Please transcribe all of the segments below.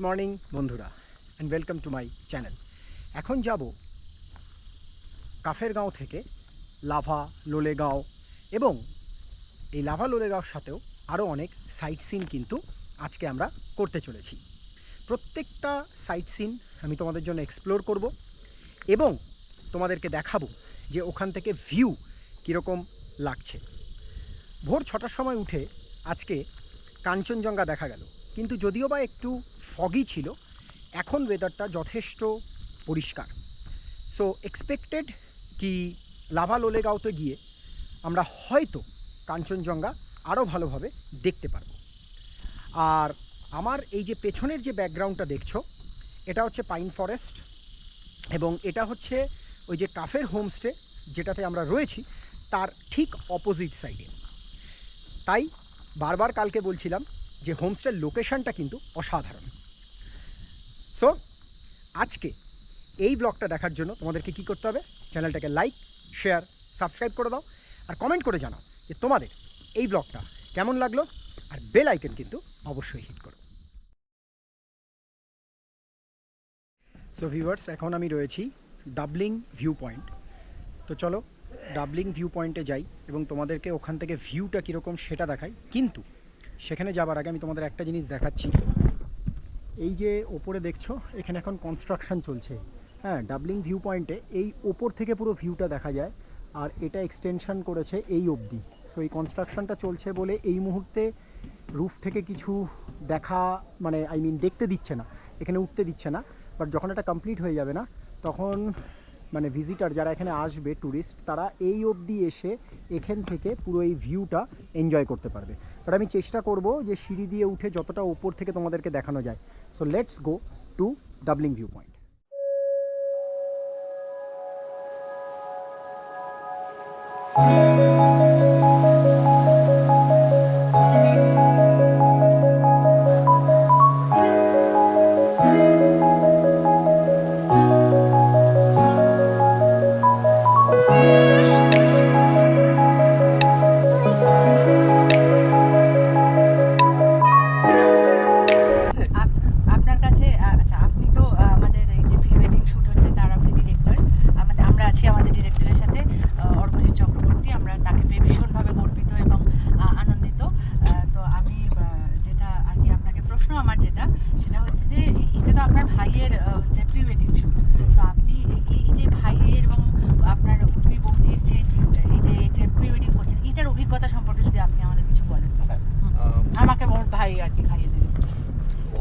Morning বন্ধুরা and welcome to my channel. এখন যাব কাফেরগাঁও থেকে লাভা লোলেগাঁও, এবং এই লাভা লোলেগাঁওর সাথেও আরও অনেক সাইট সিন কিন্তু আজকে আমরা করতে চলেছি। প্রত্যেকটা সাইট সিন আমি তোমাদের জন্য এক্সপ্লোর করব এবং তোমাদেরকে দেখাবো যে ওখান থেকে ভিউ কীরকম লাগছে। ভোর 6টার সময় উঠে আজকে কাঞ্চনজঙ্ঘা দেখা গেল, কিন্তু যদিও বা একটু ফগি ছিল, এখন ওয়েদারটা যথেষ্ট পরিষ্কার। সো এক্সপেক্টেড কি লাভা লোলেগাঁওতে গিয়ে আমরা হয়তো কাঞ্চনজঙ্ঘা আরও ভালোভাবে দেখতে পারব। আর আমার এই যে পেছনের যে ব্যাকগ্রাউন্ডটা দেখছো, এটা হচ্ছে পাইন ফরেস্ট, এবং এটা হচ্ছে ওই যে কাফের হোমস্টে যেটাতে আমরা রয়েছি তার ঠিক অপোজিট সাইডে। তাই বারবার কালকে বলছিলাম যে হোমস্টের লোকেশনটা কিন্তু অসাধারণ। সো আজকে এই ব্লগটা দেখার জন্য তোমাদেরকে কি করতে হবে, চ্যানেলটাকে লাইক, শেয়ার, সাবস্ক্রাইব করে দাও, আর কমেন্ট করে জানাও যে তোমাদের এই ব্লগটা কেমন লাগলো, আর বেল আইকন কিন্তু অবশ্যই হিট করো। সো ভিউয়ার্স, এখন আমি রয়েছি ডাবলিং ভিউ পয়েন্ট। তো চলো ডাবলিং ভিউ পয়েন্টে যাই এবং তোমাদেরকে ওখান থেকে ভিউটা কীরকম সেটা দেখাই। কিন্তু সেখানে যাবার আগে আমি তোমাদের একটা জিনিস দেখাচ্ছি। এই যে ওপরে দেখছো, এখানে এখন কনস্ট্রাকশন চলছে। হ্যাঁ, ডাবলিং ভিউ পয়েন্টে এই ওপর থেকে পুরো ভিউটা দেখা যায়, আর এটা এক্সটেনশন করেছে এই অবধি। সো এই কনস্ট্রাকশনটা চলছে বলে এই মুহূর্তে রুফ থেকে কিছু দেখা, মানে দেখতে দিচ্ছে না, এখানে উঠতে দিচ্ছে না। বাট যখন এটা কমপ্লিট হয়ে যাবে না, তখন মানে ভিজিটার যারা এখানে আসবে, ট্যুরিস্ট, তারা এই অবধি এসে এখান থেকে পুরো এই ভিউটা এনজয় করতে পারবে। বাট আমি চেষ্টা করব যে সিঁড়ি দিয়ে উঠে যতটা ওপর থেকে তোমাদেরকে দেখানো যায়। So let's go to doubling view point.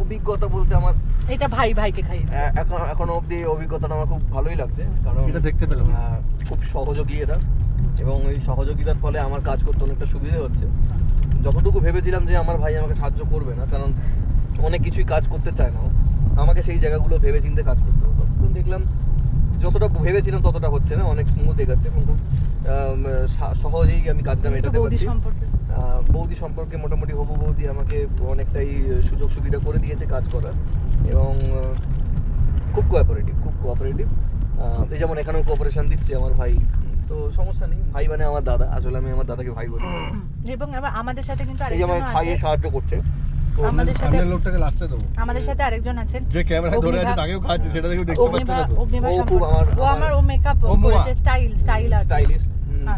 অভিজ্ঞতা বলতে আমার এটা ভাইকে খাইয়ে এখন অবধি অভিজ্ঞতাটা আমার খুব ভালোই লাগছে, কারণ এটা দেখতে পেলাম খুব সহযোগী এরা, এবং এই সহযোগিতার ফলে আমার কাজ করতে অনেকটা সুবিধা হচ্ছে। যতটুকু ভেবেছিলাম যে আমার ভাই আমাকে সাহায্য করবে না, কারণ অনেক কিছুই কাজ করতে চায় না, আমাকে সেই জায়গাগুলো ভেবে চিন্তে কাজ করতে হতো। তখন দেখলাম যতটা ভেবেছিলাম ততটা হচ্ছে না, অনেক স্মুথ এগোচ্ছে এবং খুব সহজেই আমি কাজটা মেটাতে পারছি। বৌদি সম্পর্কে মোটামুটি হবু বৌদি আমাকে অনেকটাই সুযোগ সুবিধা করে দিয়েছে কাজ করার, এবং খুব কোঅপারেটিভ। এই যেমন এখানেও কোঅপারেশন দিচ্ছে আমার ভাই, তো সমস্যা নেই। ভাই মানে আমার দাদা, আসলে আমি আমার দাদাকে ভাই বলি। এবং আমাদের সাথে কিন্তু এই আমার খাইয়ে সাহায্য করছে। আমাদের সাথে লোকটাকে লাস্টে দেবো, আমাদের সাথে আরেকজন আছেন যে ক্যামেরা ধরে আছে, তাকেও খাওয়াচ্ছে, সেটা দেখে দেখতে পাচ্ছেন না। ও খুব আমার ও মেকআপ করেছে, স্টাইলিস্ট।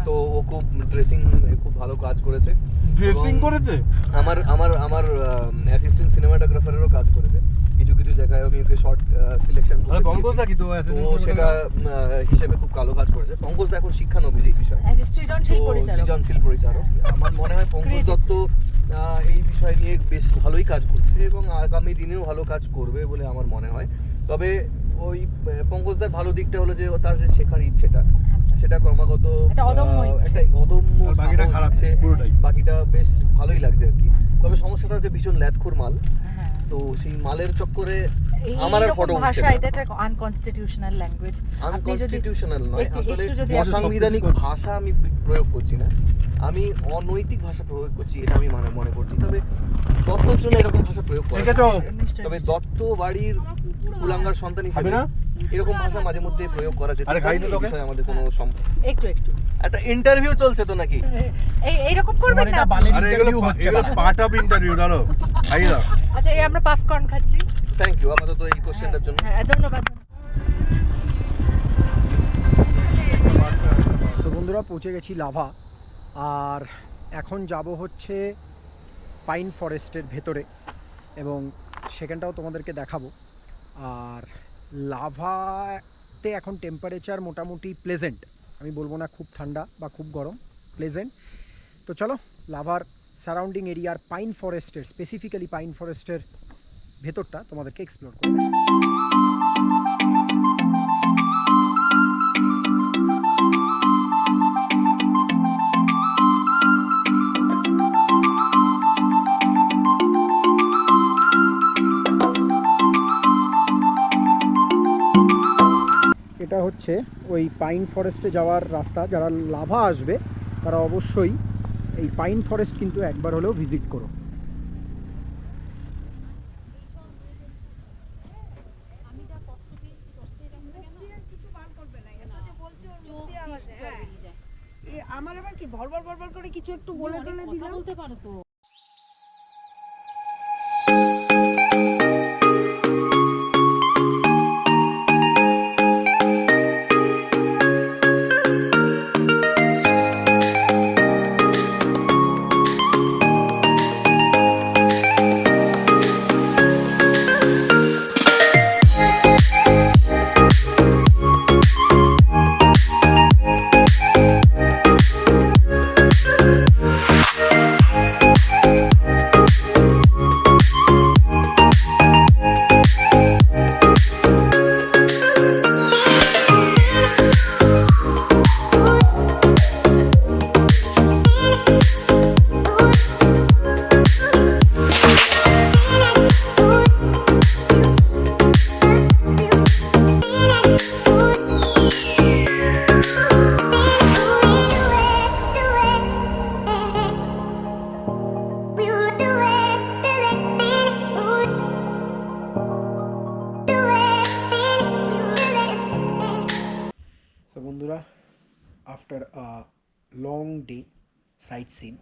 তো ও খুব ড্রেসিং খুব ভালো কাজ করেছে। ড্রেসিং করেছে, আমার অ্যাসিস্ট্যান্ট সিনেমাটোগ্রাফারেরও কাজ করেছে। কিছু জায়গায় আমি ওকে শর্ট সিলেকশন করেছি। পঙ্কজদা কি তো সেটা হিসেবে খুব ভালো কাজ করেছে। পঙ্কজদা এখন শিক্ষানবিশ এই বিষয়ে, সৃজনশীল পরিচালক। আমার মনে হয় পঙ্কজ দত্ত এই বিষয় নিয়ে বেশ ভালোই কাজ করছে এবং আগামী দিনেও ভালো কাজ করবে বলে আমার মনে হয়। তবে ওই পঙ্কজদার ভালো দিকটা হলো যে তার যে শেখার ইচ্ছেটা, সেটা ক্রমাগত একটা অদম্য, বাকিটা বেশ ভালোই লাগছে আর কি। তবে সমস্যাটা হচ্ছে ভীষণ ল্যাথখোর মাল, তো সেই মালের চক্করে আমার আর ফটো উঠছে না। এটা একটা আনকনস্টিটিউশনাল ল্যাঙ্গুয়েজ, আনকনস্টিটিউশনাল নয়, আসলে অসাংবিধানিক ভাষা আমি প্রয়োগ করছি না, আমি অনৈতিক ভাষা প্রয়োগ করছি, এটা আমি মনে করছি। তবে দত্তর জন্য এরকম ভাষা প্রয়োগ করে, তবে দত্ত বাড়ির কুলাঙ্গার সন্তান হিসেবে এরকম ভাষা মাঝে মধ্যে প্রয়োগ করা যেতে পারে, এই বিষয়ে আমাদের কোনো একটু একটা ইন্টারভিউ চলছে তো নাকি এইরকম করবেন না। আরে এগুলো পার্ট অফ ইন্টারভিউ, দাঁড়াও খাইয়ে দাও। আচ্ছা, এই আমরা পপকর্ন খাচ্ছি। থ্যাংক ইউ আপাতত এই কোশ্চেনটার জন্য। হ্যাঁ, ধন্যবাদ। তো বন্ধুরা পৌঁছে গেছি লাভা, আর এখন যাব হচ্ছে পাইন ফরেস্টের ভেতরে এবং সেখানটাও তোমাদেরকে দেখাবো। আর লাভাতে এখন টেম্পারেচার মোটামুটি প্লেজেন্ট, আমি বলবো না খুব ঠান্ডা বা খুব গরম, প্লেজেন্ট। তো চলো লাভার সারাউন্ডিং এরিয়ার পাইন ফরেস্টের, স্পেসিফিক্যালি পাইন ফরেস্টের ভেতরটা তোমাদেরকে এক্সপ্লোর করবো। এটা হচ্ছে ওই পাইন ফরেস্টে যাওয়ার রাস্তা। যারা লাভা আসবে তারা অবশ্যই এই পাইন ফরেস্ট কিন্তু একবার হলেও ভিজিট করো। আমার আবার কি ভরভর ভরভর করে কিছু একটু বলে টলে দিলাম। বলতে পারো তো। সো বন্ধুরা, after a long day sightseeing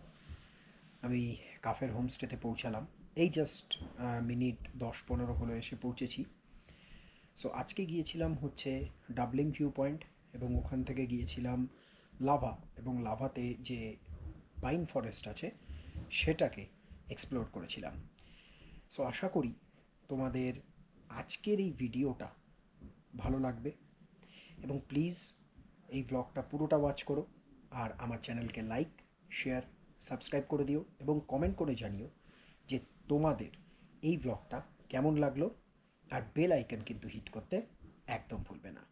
আমি কাফের হোমস্টেতে পৌঁছালাম। এই জাস্ট মিনিট 10-15 হলো এসে পৌঁছেছি। সো আজকে গিয়েছিলাম হচ্ছে ডাবলিং ভিউ পয়েন্ট এবং ওখান থেকে গিয়েছিলাম লাভা, এবং লাভাতে যে পাইন ফরেস্ট আছে সেটাকে এক্সপ্লোর করেছিলাম। সো আশা করি তোমাদের আজকের এই ভিডিওটা ভালো লাগবে এবং প্লিজ এই ব্লগটা পুরোটা ওয়াচ করো আর আমার চ্যানেলকে লাইক, শেয়ার, সাবস্ক্রাইব করে দিও এবং কমেন্ট করে জানিও যে তোমাদের এই ব্লগটা কেমন লাগলো। আর বেল আইকন কিন্তু হিট করতে একদম ভুলবে না।